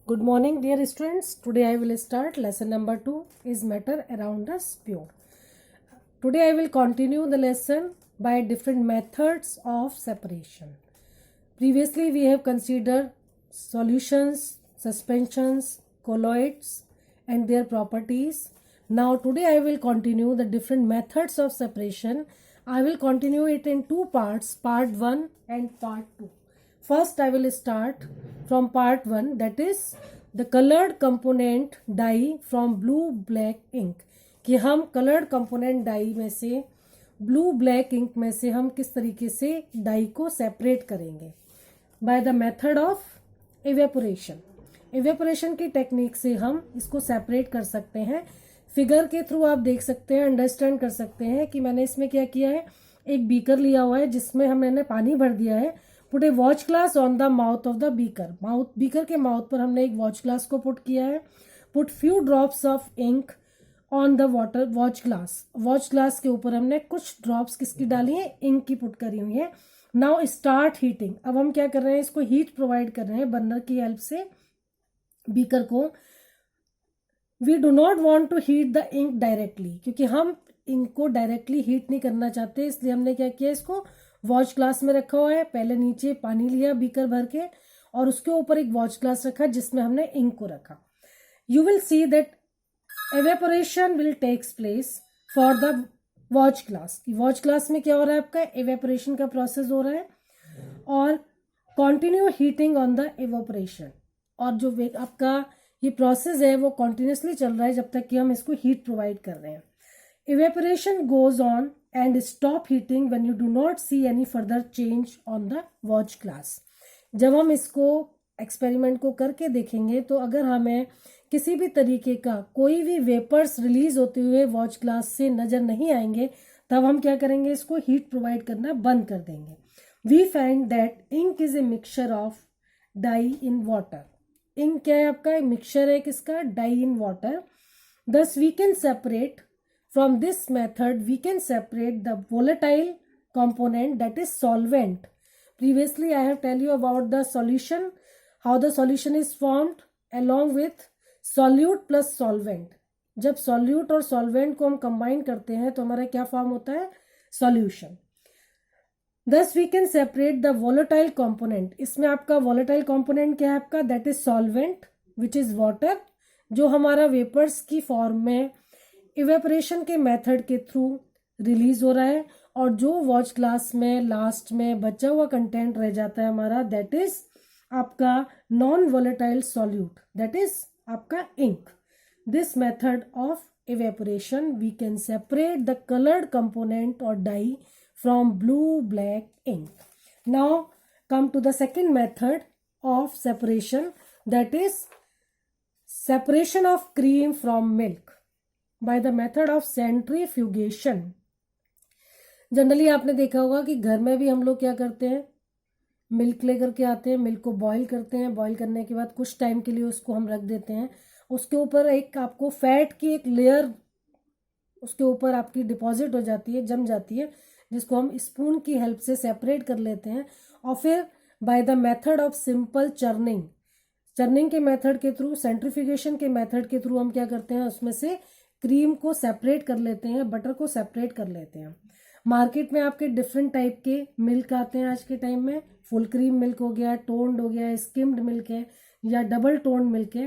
Good morning, dear students. Today I will start lesson number 2 is matter around us pure. Today I will continue the lesson by different methods of separation. Previously we have considered solutions, suspensions, colloids and their properties. Now today I will continue the different methods of separation. I will continue it in two parts, part 1 and part 2. First I will start from part 1, that is the colored component dye from blue black ink. कि हम colored component dye में से blue black ink में से हम किस तरीके से dye को separate करेंगे by the method of evaporation. evaporation की टेक्निक से हम इसको separate कर सकते हैं. फिगर के थ्रू आप देख सकते हैं, अंडरस्टैंड कर सकते हैं कि मैंने इसमें क्या किया है. एक बीकर लिया हुआ है जिसमें हमने पानी भर दिया है. Put a watch glass on the mouth of the beaker. Beaker के माउथ पर हमने एक वॉच ग्लास को पुट किया है. Put few drops of ink on the water watch glass. Watch glass के ऊपर हमने कुछ ड्रॉप्स किसकी डाली है, इंक की पुट करी हुई है. Now start heating. अब हम क्या कर रहे हैं, इसको हीट प्रोवाइड कर रहे हैं बर्नर की हेल्प से बीकर को. We do not want to heat the ink directly, क्योंकि हम इंक को डायरेक्टली हीट नहीं करना चाहते, इसलिए हमने क्या किया, इसको वॉच ग्लास में रखा हुआ है. पहले नीचे पानी लिया बीकर भर के और उसके ऊपर एक वॉच ग्लास रखा जिसमें हमने इंक को रखा. You will see that evaporation will takes place for the watch glass. Watch glass में क्या हो रहा है, आपका एवेपोरेशन का प्रोसेस हो रहा है और continue heating on the evaporation. और जो आपका ये प्रोसेस है वो कॉन्टिन्यूसली चल रहा है जब तक कि हम इसको हीट प्रोवाइड कर रहे हैं. evaporation goes on and stop heating when you do not see any further change on the watch glass. जब हम इसको एक्सपेरिमेंट को करके देखेंगे तो अगर हमें किसी भी तरीके का कोई भी वेपर्स रिलीज होते हुए वॉच ग्लास से नजर नहीं आएंगे तब हम क्या करेंगे, इसको हीट प्रोवाइड करना बंद कर देंगे. We find that ink is a mixture of dye in water. Ink क्या है, आपका मिक्सचर है किसका, dye in water. Thus we can separate from this method we can separate the volatile component, that is solvent. Previously I have tell you about the solution, how the solution is formed along with solute plus solvent. जब solute और solvent को हम combine करते हैं तो हमारा क्या form होता है, solution. Thus we can separate the volatile component. इसमें आपका volatile component क्या है आपका, that is solvent which is water, जो हमारा वेपर्स की फॉर्म में इवेपोरेशन के मेथड के थ्रू रिलीज हो रहा है. और जो वॉच ग्लास में लास्ट में बचा हुआ कंटेंट रह जाता है हमारा, दैट इज आपका non volatile solute, that is आपका ink. This method of evaporation we can separate the coloured component और dye from blue black ink. Now come to the second method of separation, that is separation of cream from milk by the method of centrifugation. Generally आपने देखा होगा कि घर में भी हम लोग क्या करते हैं, मिल्क लेकर के आते हैं, मिल्क को बॉईल करते हैं, बॉईल करने के बाद कुछ टाइम के लिए उसको हम रख देते हैं. उसके ऊपर एक आपको फैट की एक लेयर उसके ऊपर आपकी डिपॉजिट हो जाती है, जम जाती है, जिसको हम स्पून की हेल्प से सेपरेट कर लेते हैं. और फिर by the method of simple churning के मेथड के थ्रू, सेंट्रीफ्यूगेशन के मेथड के थ्रू हम क्या करते हैं, उसमें से क्रीम को सेपरेट कर लेते हैं, बटर को सेपरेट कर लेते हैं. मार्केट में आपके डिफरेंट टाइप के मिल्क आते हैं आज के टाइम में. फुल क्रीम मिल्क हो गया, टोन्ड हो गया, स्किम्ड मिल्क है या डबल टोन्ड मिल्क है.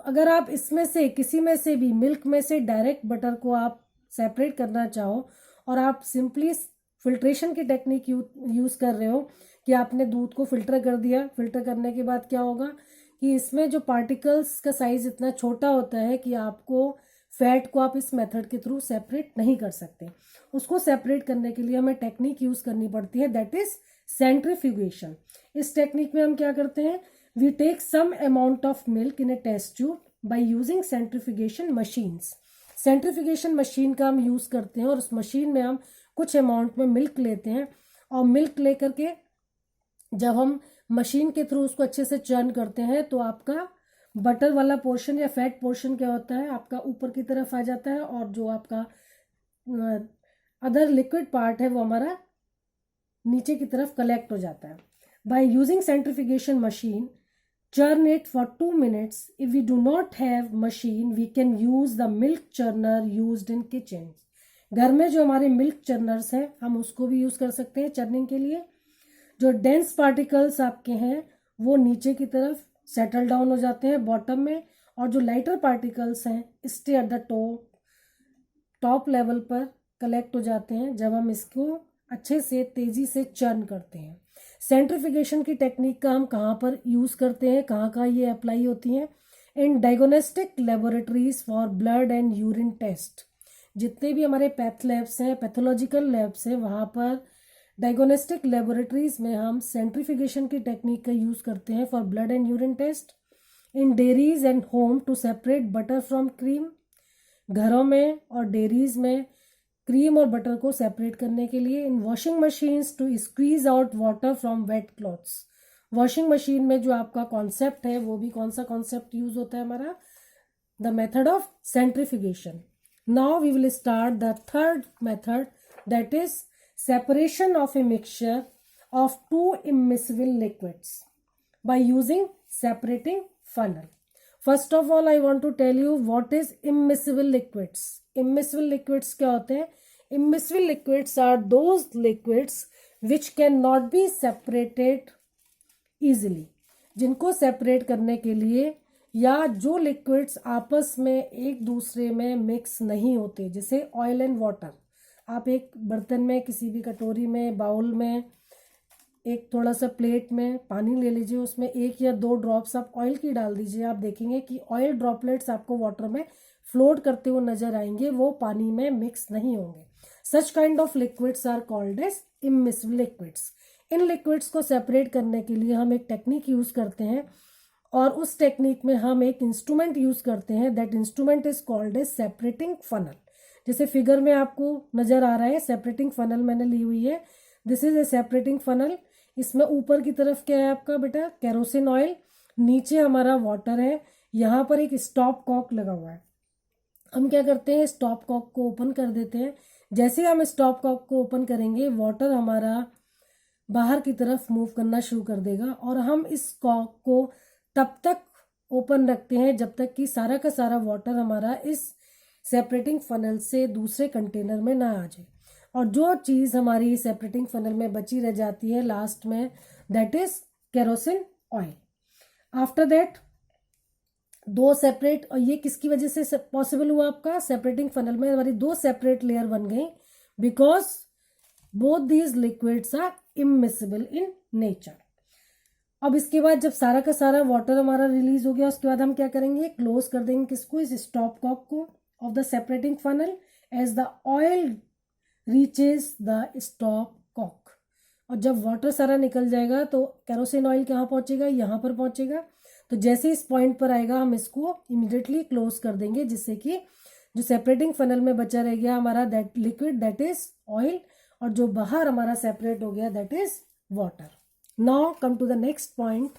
अगर आप इसमें से किसी में से भी मिल्क में से डायरेक्ट बटर को आप सेपरेट करना चाहो और आप सिंपली फिल्ट्रेशन की टेक्निक यूज कर रहे हो कि आपने दूध को फिल्टर कर दिया, फिल्टर करने के बाद क्या होगा कि इसमें जो पार्टिकल्स का साइज इतना छोटा होता है कि आपको फैट को आप इस मेथड के थ्रू सेपरेट नहीं कर सकते. उसको सेपरेट करने के लिए हमें टेक्निक यूज करनी पड़ती है, दैट इज सेंट्रीफ्यूगेशन. इस टेक्निक में हम क्या करते हैं, we take some amount of milk in a test tube by using centrifugation machines. Centrifugation machine का हम यूज करते हैं और उस मशीन में हम कुछ अमाउंट में मिल्क लेते हैं और मिल्क लेकर के जब हम मशीन के थ्रू उसको अच्छे से चर्न करते हैं तो आपका बटर वाला पोर्शन या फैट पोर्शन क्या होता है, आपका ऊपर की तरफ आ जाता है और जो आपका अदर लिक्विड पार्ट है वो हमारा नीचे की तरफ कलेक्ट हो जाता है. Bye using centrifugation machine churn it for 2 minutes. If we do not have machine, we can use the milk churner used in kitchen. घर में जो हमारे मिल्क चर्नर्स हैं हम उसको भी यूज कर सकते हैं चर्निंग के लिए. जो डेंस पार्टिकल्स आपके हैं वो नीचे की तरफ सेटल डाउन हो जाते हैं बॉटम में, और जो लाइटर पार्टिकल्स हैं stay at the top level पर कलेक्ट हो जाते हैं जब हम इसको अच्छे से तेजी से चर्न करते हैं. सेंट्रिफिकेशन की टेक्निक का हम कहाँ पर यूज़ करते हैं, कहाँ कहाँ ये अप्लाई होती हैं? In diagnostic laboratories for blood and urine test. जितने भी हमारे पैथ लैब्स हैं, पैथोलॉजिकल लैब्स हैं, वहाँ पर डायग्नोस्टिक लेबोरेटरीज में हम सेंट्रिफिकेशन की टेक्निक का यूज़ करते हैं for blood and urine test. In dairies and home to separate butter from cream. घरों में और डेयरीज में क्रीम और बटर को सेपरेट करने के लिए. In washing machines to squeeze out water from wet clothes. Washing machine में जो आपका कॉन्सेप्ट है वो भी कौन सा कॉन्सेप्ट यूज होता है हमारा? The method of centrification. Now we will start the third method, that is separation of a mixture of two immiscible liquids by using separating funnel. First of all, I want to tell you what is immiscible liquids. Immiscible liquids क्या होते हैं? Immiscible liquids are those liquids which cannot be separated easily. जिनको separate करने के लिए या जो liquids आपस में एक दूसरे में मिक्स नहीं होते, जैसे ऑयल एंड वाटर. आप एक बर्तन में, किसी भी कटोरी में, बाउल में, एक थोड़ा सा प्लेट में पानी ले लीजिए, उसमें 1 या 2 ड्रॉप्स आप ऑयल की डाल दीजिए. आप देखेंगे कि ऑयल ड्रॉपलेट्स आपको वाटर में फ्लोट करते हुए नजर आएंगे, वो पानी में मिक्स नहीं होंगे. Such kind of liquids are called as immiscible liquids. इन लिक्विड्स को सेपरेट करने के लिए हम एक टेक्निक यूज करते हैं, और उस टेक्निक में हम एक इंस्ट्रूमेंट यूज करते हैं. That instrument is called as separating funnel. जैसे फिगर में आपको नजर आ रहा है, सेपरेटिंग फनल मैंने ली हुई है. This is a separating funnel. इसमें ऊपर की तरफ क्या है आपका बेटा? Kerosene oil. नीचे हमारा वाटर है. यहाँ पर एक स्टॉप कॉक लगा हुआ है. हम क्या करते हैं? स्टॉप कॉक को ओपन कर देते हैं. जैसे हम स्टॉप कॉक को ओपन करेंगे वाटर हमारा बाहर की तरफ मूव करना शुरू कर देगा, और हम इस कॉक को तब तक ओपन रखते हैं जब तक कि सारा का सारा वाटर हमारा इस सेपरेटिंग फनल से दूसरे कंटेनर में ना आ जाए. और जो चीज़ हमारी सेपरेटिंग फनल में बची रह जाती है लास्ट में, that is kerosene oil. After that 2 separate, और ये किसकी वजह से पॉसिबल हुआ आपका? सेपरेटिंग फनल में हमारी 2 सेपरेट लेयर बन गई, because both these liquids are immiscible in nature. अब इसके बाद जब सारा का सारा वाटर हमारा रिलीज हो गया, उसके बाद हम क्या करेंगे? क्लोज कर देंगे किसको? इस स्टॉप कॉक को off the separating funnel as the oil reaches the stop cock. और जब वाटर सारा निकल जाएगा तो केरोसिन ऑयल कहाँ पहुंचेगा? यहाँ पर पहुंचेगा. तो जैसे इस पॉइंट पर आएगा हम इसको इमीडिएटली क्लोज कर देंगे, जिससे कि जो सेपरेटिंग फनल में बचा रह गया हमारा that liquid, that is oil, और जो बाहर हमारा सेपरेट हो गया that is water. Now come to the next point,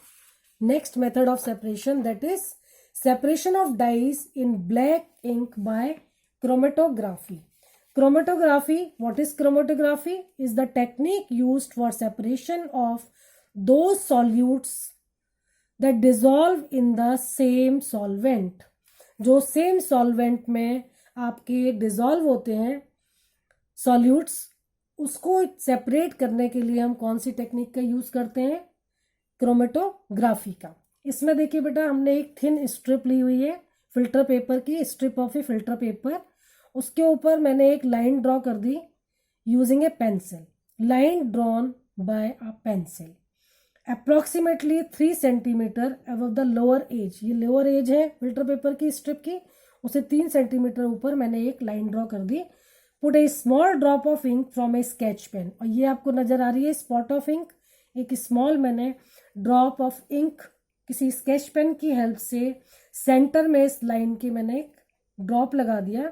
next method of separation, that is separation of dyes in black ink by chromatography. Chromatography, what is chromatography? Is the technique used for separation of those solutes that dissolve in the same solvent. जो same solvent में आपके dissolve होते हैं solutes, उसको separate करने के लिए हम कौन सी टेक्निक का यूज करते हैं? क्रोमेटोग्राफी का. इसमें देखिए बेटा, हमने एक थिन स्ट्रिप ली हुई है फिल्टर पेपर की, strip of a filter paper. उसके ऊपर मैंने एक लाइन ड्रॉ कर दी using a pencil. Line drawn by a pencil approximately 3 centimetre above the lower edge. ये लोअर एज है फिल्टर पेपर की स्ट्रिप की, उसे 3 सेंटीमीटर ऊपर मैंने एक लाइन ड्रॉ कर दी. Put a small drop of ink from a sketch pen. और ये आपको नजर आ रही है स्पॉट ऑफ इंक. एक स्मॉल मैंने ड्रॉप ऑफ इंक किसी स्केच पेन की हेल्प से सेंटर में इस लाइन की मैंने एक ड्रॉप लगा दिया.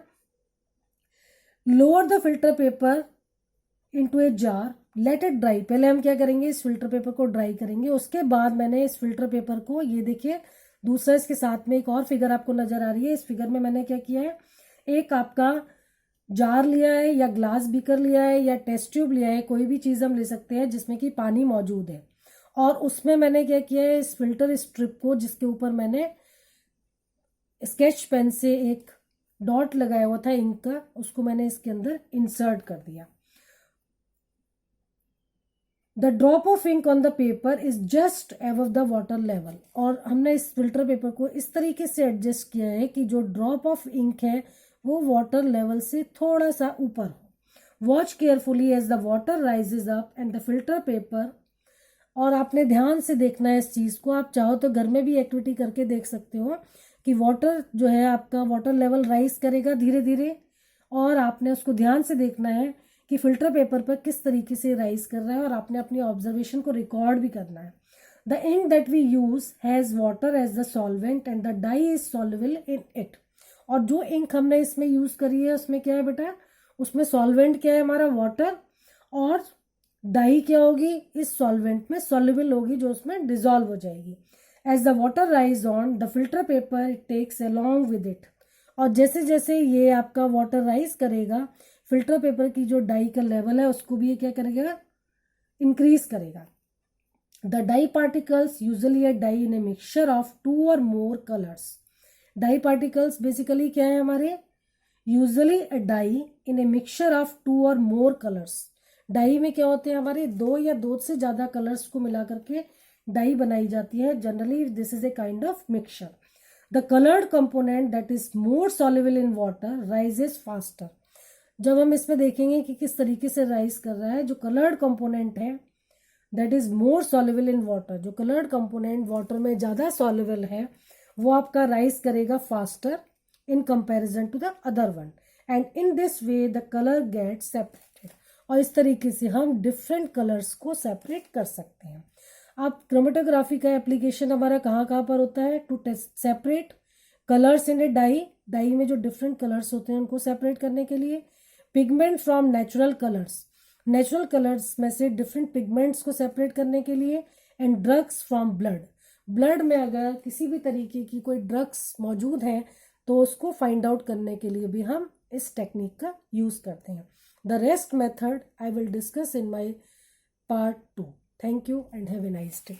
Lower the filter paper into a jar, let it dry. पहले हम क्या करेंगे? इस फिल्टर पेपर को ड्राई करेंगे. उसके बाद मैंने इस फिल्टर पेपर को, ये देखिए दूसरा इसके साथ में एक और फिगर आपको नजर आ रही है. इस फिगर में मैंने क्या किया है? एक आपका जार लिया है, या ग्लास बीकर लिया है, या टेस्ट ट्यूब लिया है, कोई भी चीज़ हम ले सकते हैं जिसमें कि पानी मौजूद है. और उसमें मैंने क्या किया है, इस फिल्टर स्ट्रिप को जिसके ऊपर मैंने स्केच पेन से एक डॉट लगाया हुआ था इंक का, उसको मैंने इसके अंदर इंसर्ट कर दिया। The drop of ink on the paper is just above the water level. और हमने इस फिल्टर पेपर को इस तरीके से एडजस्ट किया है कि जो ड्रॉप ऑफ इंक है वो वाटर लेवल से थोड़ा सा ऊपर हो। Watch carefully as the water rises up and the filter paper. और आपने ध्यान से देखना है इस चीज़ को। आप चाहो तो घर में भी एक्टिविटी करके देख सकते हो कि वाटर जो है आपका वाटर लेवल राइज करेगा धीरे धीरे, और आपने उसको ध्यान से देखना है कि फिल्टर पेपर पर किस तरीके से राइज कर रहा है, और आपने अपनी ऑब्जर्वेशन को रिकॉर्ड भी करना है। The ink that we use has water as the solvent and the dye is soluble in it. और जो इंक हमने इसमें यूज करी है उसमें क्या है बेटा, उसमें सॉल्वेंट क्या है हमारा, वाटर, और डाई क्या होगी, इस सॉल्वेंट में सॉल्युबल होगी, जो उसमें डिजॉल्व हो जाएगी। As the water rise on the filter paper it takes along with it. और जैसे जैसे ये आपका वाटर राइज करेगा, फिल्टर पेपर की जो डाई का लेवल है उसको भी ये क्या करेगा, इंक्रीज करेगा। The dye particles usually a dye in a mixture of 2 or more colours. Dye particles basically क्या है हमारे, usually a dye in a mixture of 2 or more colours. Die में क्या होते हैं हमारे, 2 या 2 से ज़्यादा कलर्स को मिला करके डाई बनाई जाती है। Generally this is a kind of mixture. The coloured component that is more soluble in water rises faster. जब हम इसमें देखेंगे कि किस तरीके से राइज कर रहा है, जो कलर्ड कंपोनेंट है that is more soluble in water, जो कलर्ड कंपोनेंट वाटर में ज़्यादा सॉल्युबल है वो आपका राइज करेगा faster in comparison to the other one, and in this way the colour get separated. और इस तरीके से हम डिफरेंट कलर्स को सेपरेट कर सकते हैं। अब क्रोमेटोग्राफी का एप्लीकेशन हमारा कहाँ कहाँ पर होता है, to separate colours in a dye. Dye में जो डिफरेंट कलर्स होते हैं उनको सेपरेट करने के लिए। Pigment from natural colours, natural colours में से डिफरेंट पिगमेंट्स को सेपरेट करने के लिए। And drugs from blood, blood में अगर किसी भी तरीके की कोई ड्रग्स मौजूद हैं तो उसको फाइंड आउट करने के लिए भी हम इस टेक्निक का यूज़ करते हैं। The rest method I will discuss in my part 2. Thank you and have a nice day.